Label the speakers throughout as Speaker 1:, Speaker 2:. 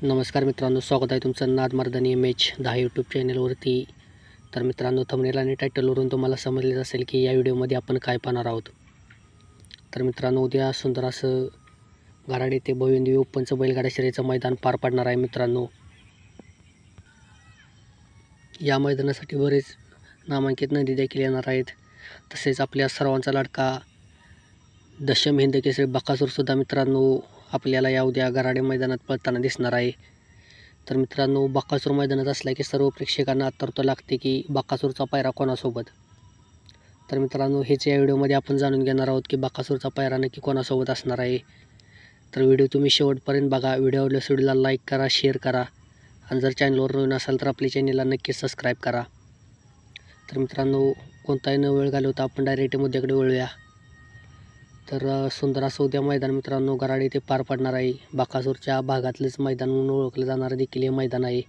Speaker 1: नमस्कार मित्रांनो, स्वागत आहे तुमचं नाद मर्दानी MH10 यूट्यूब चॅनलवरती. तर मित्रांनो, थंबनेल आणि टायटलवरून तुम्हाला समजलेच असेल की या व्हिडिओमध्ये आपण काय पाहणार आहोत. तर मित्रांनो, उद्या सुंदर असं घराड येथे भव्यदिव्य ओपनचं बैलगाडा शर्यतीचं मैदान पार पडणार आहे. मित्रांनो, या मैदानासाठी बरेच नामांकित नंदी देखील येणार आहेत. तसेच आपल्या सर्वांचा लाडका दशम हिंद केसरी बकासूरसुद्धा मित्रांनो आपल्याला या उद्या गराडे मैदानात पळताना दिसणार आहे. तर मित्रांनो, बकासूर मैदानात असला की सर्व प्रेक्षकांना आतुरता लागते की बकासूरचा पायरा कोणासोबत. तर मित्रांनो, हेच या व्हिडिओमध्ये आपण जाणून घेणार आहोत की बकासूरचा पायरा नक्की कोणासोबत असणार आहे. तर व्हिडिओ तुम्ही शेवटपर्यंत बघा. व्हिडिओ आवडल्यास व्हिडिओला लाईक करा, शेअर करा आणि जर चॅनलवर नवीन असाल तर आपल्या चॅनलला नक्की सबस्क्राईब करा. तर मित्रांनो, कोणताही न वेळ घालवता आपण डायरेक्ट मुद्द्याकडे वळूया. तर सुंदर असं उद्या मैदान मित्रांनो गराड येथे पार पडणार आहे. बकासूरच्या भागातलंच मैदान म्हणून ओळखलं जाणारं देखील हे मैदान आहे.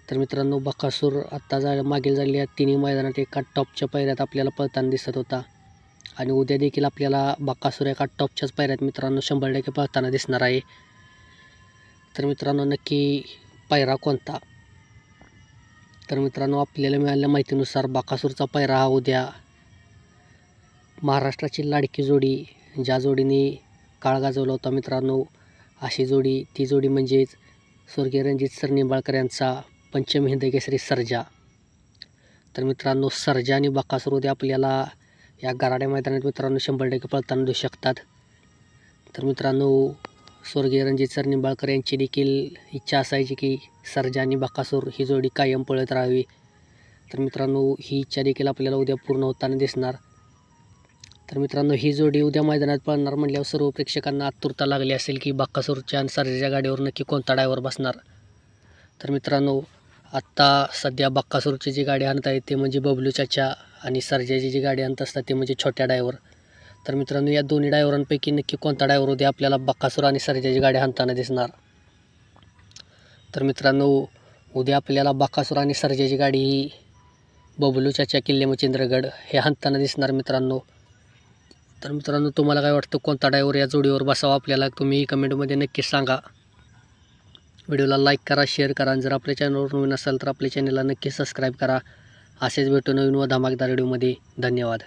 Speaker 1: तर मित्रांनो, बकासूर आत्ता मागील झालेल्या तिन्ही मैदानात एका टॉपच्या पायऱ्यात आपल्याला पळताना दिसत होता आणि उद्या देखील आपल्याला बकासूर एका टॉपच्याच पायऱ्यात मित्रांनो 100% पळताना दिसणार आहे. तर मित्रांनो, नक्की पायरा कोणता? तर मित्रांनो, आपल्याला मिळालेल्या माहितीनुसार बकासूरचा पायरा हा उद्या महाराष्ट्राची लाडकी जोडी, ज्या जोडीने काळ गाजवला होता मित्रांनो, अशी जोडी, ती जोडी म्हणजेच स्वर्गीय रणजित सर निंबाळकर यांचा पंचम हिंद केसरी सर्जा. तर मित्रांनो, सर्जा आणि बकासूर उद्या आपल्याला या गराड्या मैदानात मित्रांनो 100% पळताना दिसू शकतात. तर मित्रांनो, स्वर्गीय रणजित सर निंबाळकर यांची देखील इच्छा असायची की सर्जा आणि बकासूर ही जोडी कायम पळत राहावी. तर मित्रांनो, ही इच्छा देखील आपल्याला उद्या पूर्ण होताना दिसणार. तर मित्रांनो, ही जोडी उद्या मैदानात पळणार म्हटल्यावर सर्व प्रेक्षकांना आतुरता लागली असेल की बकासूरच्या आणि सर्जाच्या गाडीवर नक्की कोणता ड्रायव्हर बसणार. तर मित्रांनो, आत्ता सध्या बकासूरची जी गाडी आणत आहे ते म्हणजे बबलू चाचा आणि सर्जाची जी गाडी आणत असतात ते म्हणजे छोट्या ड्रायव्हर. तर मित्रांनो, या दोन्ही ड्रायव्हरांपैकी नक्की कोणता ड्रायव्हर उद्या आपल्याला बकासूर आणि सर्जाची गाडी हाणताना दिसणार. तर मित्रांनो, उद्या आपल्याला बकासूर आणि सर्जाची गाडी ही बबलू चाचा किल्ले मच्छिंद्रगड हे हाणताना दिसणार मित्रांनो. तर मित्रांनो, तुम्हाला काय वाटतं कोणता ड्रायव्हर या जोडीवर बसावा आपल्याला, तुम्ही कमेंटमध्ये नक्कीच सांगा. व्हिडिओला लाईक करा, शेअर करा आणि जर आपल्या चॅनलवर नवीन असाल तर आपल्या चॅनलला नक्की सबस्क्राईब करा. असेच भेटू नवीन व धमाकेदार व्हिडिओमध्ये. धन्यवाद.